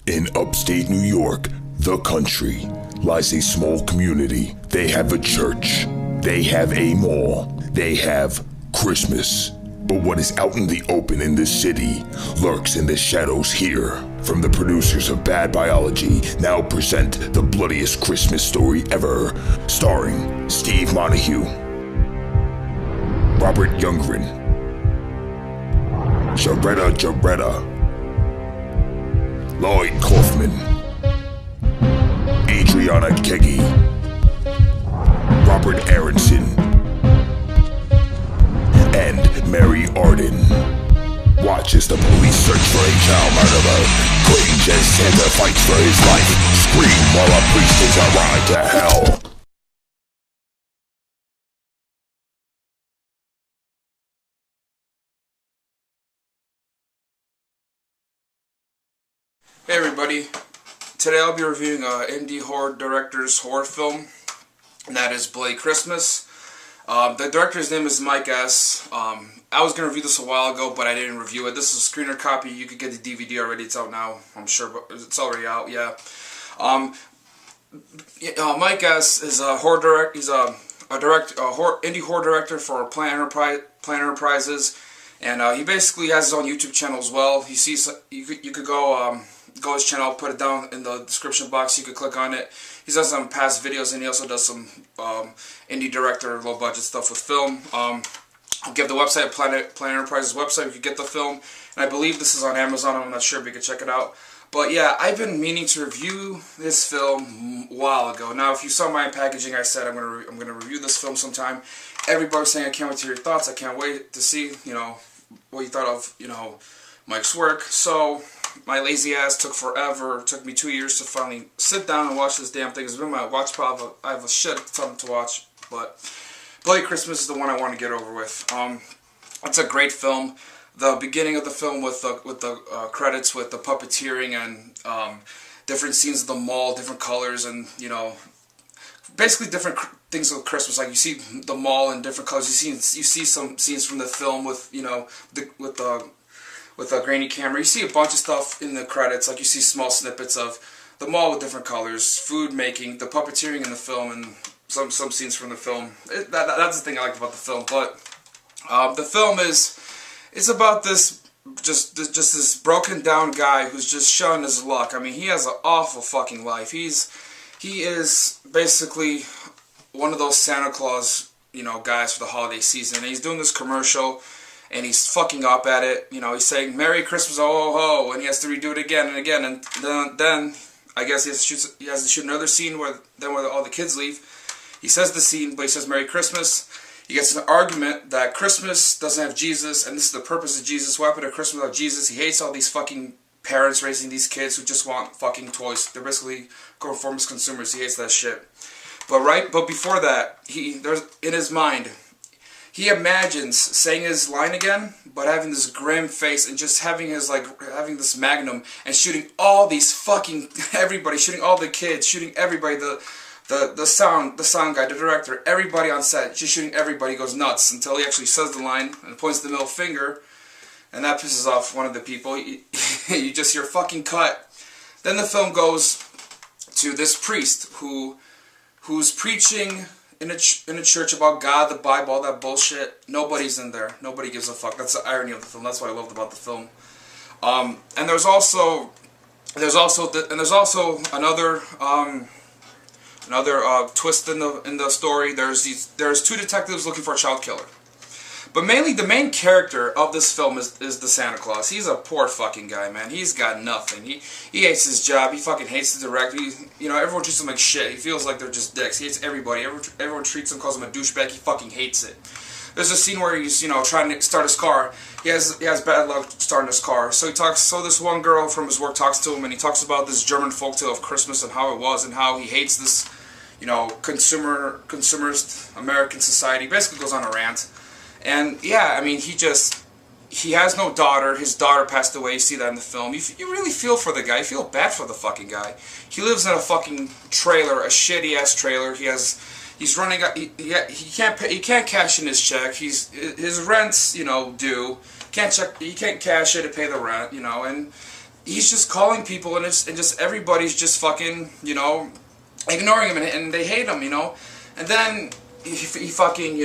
In upstate New York, the country, lies a small community. They have a church. They have a mall. They have Christmas. But what is out in the open in this city lurks in the shadows here. From the producers of Bad Biology, now present the bloodiest Christmas story ever, starring Steve Montague, Robert Youngren, Jaretta, Lloyd Kaufman, Adriana Keggy, Robert Aronson, and Mary Arden. Watch as the police search for a child murderer. Cringe as Santa fights for his life. Scream while a priest is a ride to hell. Hey everybody, today I'll be reviewing indie horror director's horror film, and that is Bloody Christmas. The director's name is Mike S. I was going to review this a while ago, but I didn't review it. This is a screener copy. You could get the DVD already. It's out now, I'm sure, but it's already out, yeah. Mike S. is a horror director. He's a indie horror director for Planet Enterprises, and he basically has his own YouTube channel as well. You could go his channel. I'll put it down in the description box. You could click on it. He's done some past videos, and he also does some indie director, low budget stuff with film. I'll give the website, Planet Enterprises website. You could get the film, and I believe this is on Amazon. I'm not sure, but you can check it out. But yeah, I've been meaning to review this film a while ago. Now, if you saw my packaging, I said I'm gonna review this film sometime. Everybody's saying I can't wait to hear your thoughts. I can't wait to see what you thought of Mike's work. So my lazy ass took forever. It took me 2 years to finally sit down and watch this damn thing. It's been my watch pile. I have a shit ton to watch, but Bloody Christmas is the one I want to get over with. It's a great film. The beginning of the film with the credits, with the puppeteering and different scenes of the mall, different colors, and basically different things of Christmas. Like you see the mall in different colors. You see some scenes from the film with with a grainy camera. You see a bunch of stuff in the credits. Like you see small snippets of the mall with different colors, food making, the puppeteering in the film, and some scenes from the film. That's the thing I like about the film. But the film is about this just this broken down guy who's just showing his luck. I mean, he has an awful fucking life. He is basically one of those Santa Claus guys for the holiday season. And he's doing this commercial, and he's fucking up at it. He's saying "Merry Christmas, oh ho ho," and he has to redo it again and again. And then I guess he has to shoot another scene where all the kids leave. He says the scene, but he says "Merry Christmas." He gets an argument that Christmas doesn't have Jesus, and this is the purpose of Jesus. What happened to Christmas without Jesus? He hates all these fucking parents raising these kids who just want fucking toys. They're basically conformist consumers. He hates that shit. But before that, in his mind, he imagines saying his line again, but having this grim face and just having having this magnum and shooting all these fucking everybody, shooting all the kids, shooting everybody, the sound guy, the director, everybody on set, just shooting everybody. Goes nuts until he actually says the line and points the middle finger, and that pisses off one of the people. You just hear fucking cut. Then the film goes to this priest who's preaching in a church about God, the Bible, all that bullshit. Nobody's in there. Nobody gives a fuck. That's the irony of the film. That's what I loved about the film. And there's also another twist in the story. There's two detectives looking for a child killer, but mainly the main character of this film is the Santa Claus. He's a poor fucking guy, man. He's got nothing. He hates his job. He fucking hates the director. Everyone treats him like shit. He feels like they're just dicks. He hates everybody. Everyone treats him, calls him a douchebag. He fucking hates it. There's a scene where he's trying to start his car. He has bad luck starting his car. So this one girl from his work talks to him, and he talks about this German folktale of Christmas and how it was, and how he hates this consumerist American society. Basically goes on a rant. And yeah, I mean, he has no daughter. His daughter passed away. You see that in the film. You really feel for the guy. You feel bad for the fucking guy. He lives in a fucking trailer, a shitty ass trailer. He has He's running. He can't cash in his check. His rent's due. He can't cash it to pay the rent. And he's just calling people, and just everybody's just fucking ignoring him, and they hate him. And then he fucking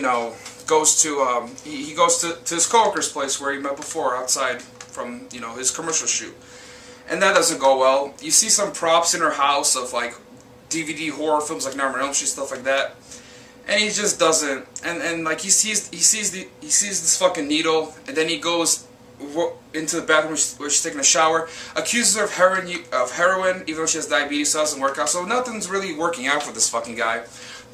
goes to he goes to his coworker's place where he met before outside from his commercial shoot, and that doesn't go well. You see some props in her house of like DVD horror films like Nightmare on Elm Street, stuff like that, and he just doesn't. And like he sees this fucking needle, and then he goes into the bathroom where she's taking a shower, accuses her of heroin, even though she has diabetes, so it doesn't work out. So nothing's really working out for this fucking guy.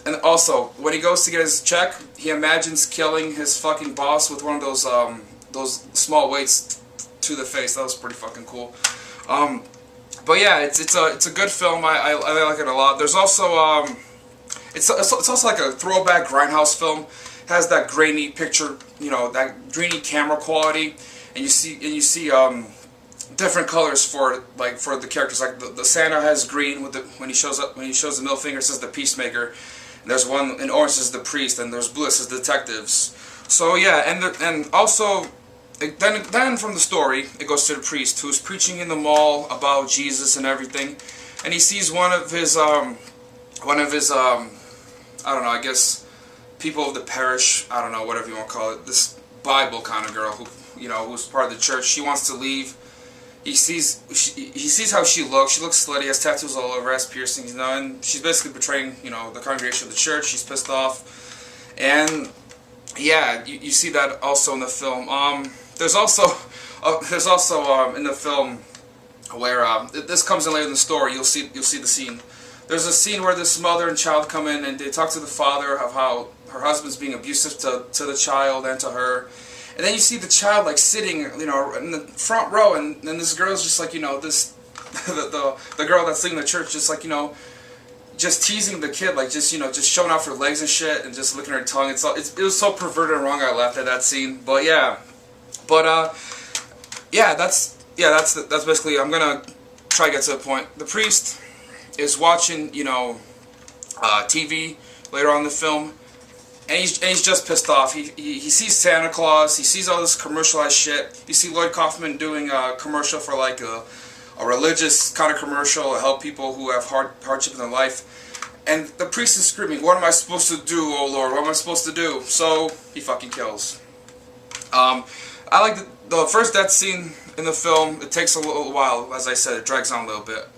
And also, when he goes to get his check, he imagines killing his fucking boss with one of those small weights to the face. That was pretty fucking cool. But yeah, it's a good film. I like it a lot. There's also it's also like a throwback grindhouse film. It has that grainy picture, that grainy camera quality, and you see different colors for the characters. Like the Santa has green when he shows the middle finger, it says the peacemaker. And there's one in orange, says the priest, and there's blue, it says detectives. So yeah, and also then from the story it goes to the priest who's preaching in the mall about Jesus and everything, and he sees one of his I don't know, I guess people of the parish, I don't know, whatever you want to call it, this Bible kind of girl who who's part of the church. She wants to leave. He sees how she looks. She looks slutty, has tattoos all over, has piercings, and she's basically betraying, the congregation of the church. She's pissed off, and yeah, you see that also in the film. There's also in the film where this comes in later in the story. You'll see the scene. There's a scene where this mother and child come in, and they talk to the father of how her husband's being abusive to the child and to her. And then you see the child like sitting, in the front row, and then this girl's just like, the girl that's singing in the church, just like, just teasing the kid, like just showing off her legs and shit, and just licking her tongue. It was so perverted and wrong. I laughed at that scene. But yeah, that's basically. I'm gonna try to get to the point. The priest is watching, TV later on in the film. And he's just pissed off. He sees Santa Claus. He sees all this commercialized shit. You see Lloyd Kaufman doing a commercial for like a religious kind of commercial to help people who have hardship in their life. And the priest is screaming, "What am I supposed to do, oh Lord? What am I supposed to do?" So he fucking kills. I like the first death scene in the film. It takes a little while, as I said. It drags on a little bit.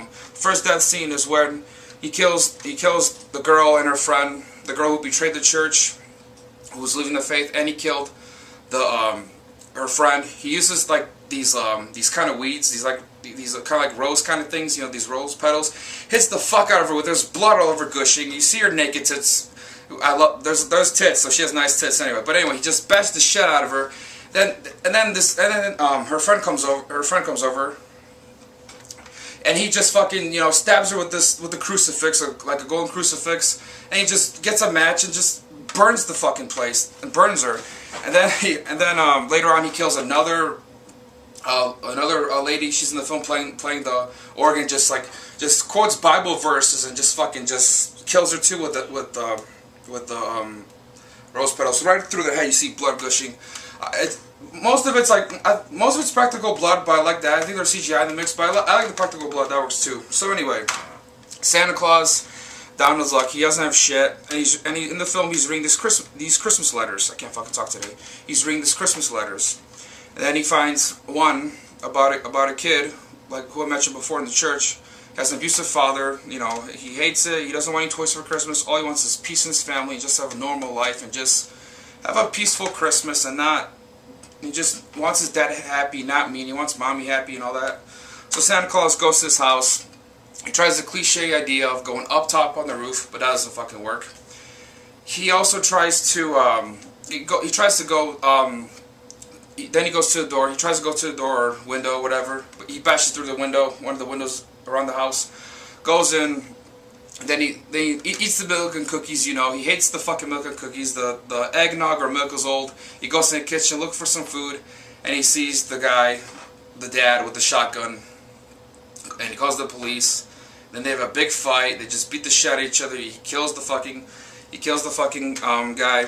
First death scene is when he kills the girl and her friend. The girl who betrayed the church, who was leaving the faith, and he killed her friend. He uses like these kind of weeds, these kind of like rose kind of things, these rose petals. Hits the fuck out of her with there's blood all over gushing. You see her naked tits. There's tits, so she has nice tits anyway. But anyway, he just bashed the shit out of her. Then her friend comes over. And he just fucking, stabs her with the crucifix, like a golden crucifix, and he just gets a match and just burns the fucking place and burns her. And then later on he kills another lady. She's in the film playing the organ, just quotes Bible verses and just kills her too with the rose petals. So right through the head you see blood gushing. Most of it's practical blood, but I like that. I think there's CGI in the mix, but I like the practical blood. That works too. So anyway, Santa Claus, down his luck. He doesn't have shit, and in the film he's reading these Christmas letters. I can't fucking talk today. He's reading these Christmas letters, and then he finds one about a kid like who I mentioned before in the church. He has an abusive father. He hates it. He doesn't want any toys for Christmas. All he wants is peace in his family, just have a normal life, and just have a peaceful Christmas, and not. He just wants his dad happy, not mean. He wants mommy happy and all that. So Santa Claus goes to his house. He tries the cliche idea of going up top on the roof, but that doesn't fucking work. He also tries to, then he goes to the door. He tries to go to the door or window, whatever. But he bashes through the window, one of the windows around the house. Goes in. Then he eats the milk and cookies, He hates the fucking milk and cookies. The eggnog or milk is old. He goes in the kitchen, looks for some food, and he sees the dad with the shotgun, and he calls the police. Then they have a big fight. They just beat the shit out of each other. He kills the He kills the fucking guy.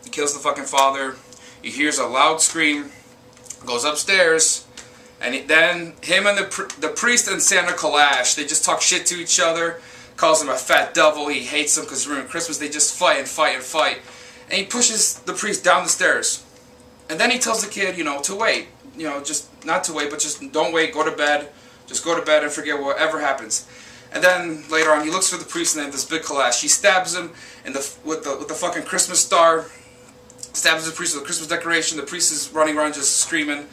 He kills the fucking father. He hears a loud scream. Goes upstairs. And then him and the priest and Santa clash. They just talk shit to each other. Calls him a fat devil. He hates him because ruined Christmas. They just fight and fight and fight. And he pushes the priest down the stairs. And then he tells the kid, you know, to wait. You know, just not to wait, but just don't wait. Go to bed. Just go to bed and forget whatever happens. And then later on, he looks for the priest and they have this big clash. He stabs him with the fucking Christmas star. Stabs the priest with a Christmas decoration. The priest is running around just screaming.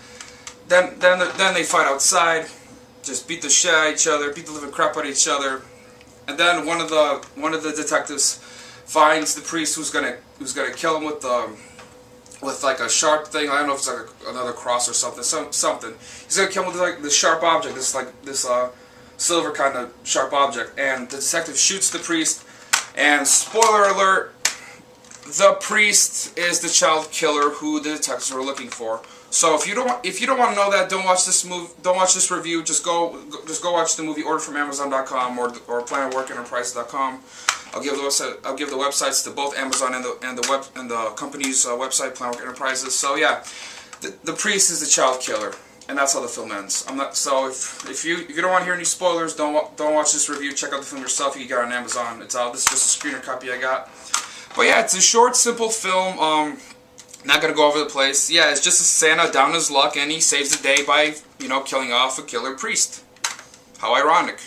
Then they fight outside. Just beat the shit out of each other. Beat the living crap out of each other. And then one of the detectives finds the priest who's gonna kill him with like a sharp thing. I don't know if it's like another cross or something. Something. He's gonna kill him with like this sharp object. This silver kind of sharp object. And the detective shoots the priest. And spoiler alert, the priest is the child killer who the detectives were looking for. So if you don't want to know that, don't watch this review. Just go watch the movie. Order from Amazon.com or PlanetWork Enterprises.com. I'll give the websites to both Amazon and the company's website, PlanetWork Enterprises. So yeah, the priest is the child killer, and that's how the film ends. If you don't want to hear any spoilers, don't watch this review. Check out the film yourself. You can get it on Amazon. It's out. This is just a screener copy I got. But yeah, it's a short, simple film. Not gonna go over the place. Yeah, it's just a Santa down his luck, and he saves the day by, you know, killing off a killer priest. How ironic.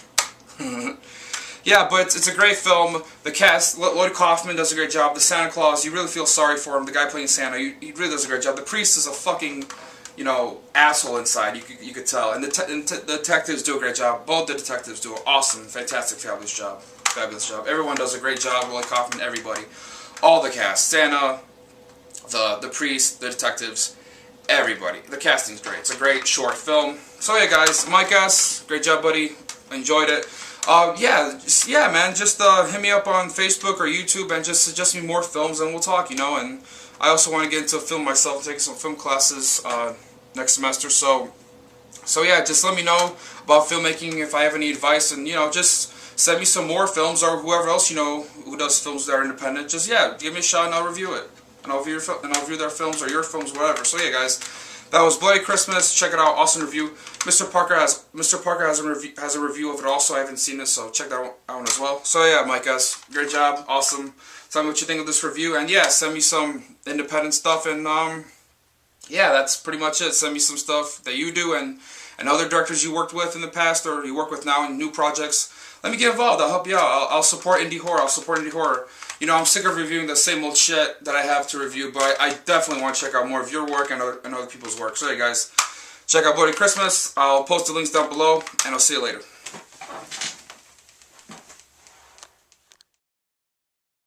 Yeah, but it's a great film. The cast, Lloyd Kaufman does a great job. The Santa Claus, you really feel sorry for him. The guy playing Santa, he really does a great job. The priest is a fucking, you know, asshole inside. You could tell. And the detectives do a great job. Both the detectives do an awesome, fantastic, fabulous job. Fabulous job. Everyone does a great job. Lloyd Kaufman, everybody, all the cast, Santa, the priest, the detectives, everybody. The casting's great. It's a great short film. So yeah, guys, Mike S, great job, buddy. Enjoyed it. Yeah, man. Just hit me up on Facebook or YouTube and just suggest me more films, and we'll talk. You know, and I also want to get into film myself, and take some film classes next semester. So yeah, just let me know about filmmaking if I have any advice, and you know, just send me some more films, or whoever else you know who does films that are independent. Just yeah, give me a shot and I'll review it. And I'll review their films or your films, whatever. So yeah, guys, that was Bloody Christmas. Check it out, awesome review. Mr. Parker has a review of it also. I haven't seen it, so check that out as well. So yeah, Mike S, great job, awesome. Tell me what you think of this review, and yeah, send me some independent stuff. And yeah, that's pretty much it. Send me some stuff that you do and other directors you worked with in the past or you work with now in new projects. Let me get involved. I'll help you out. I'll support indie horror. You know, I'm sick of reviewing the same old shit that I have to review, but I definitely want to check out more of your work and other people's work. So, hey guys, check out Bloody Christmas. I'll post the links down below, and I'll see you later.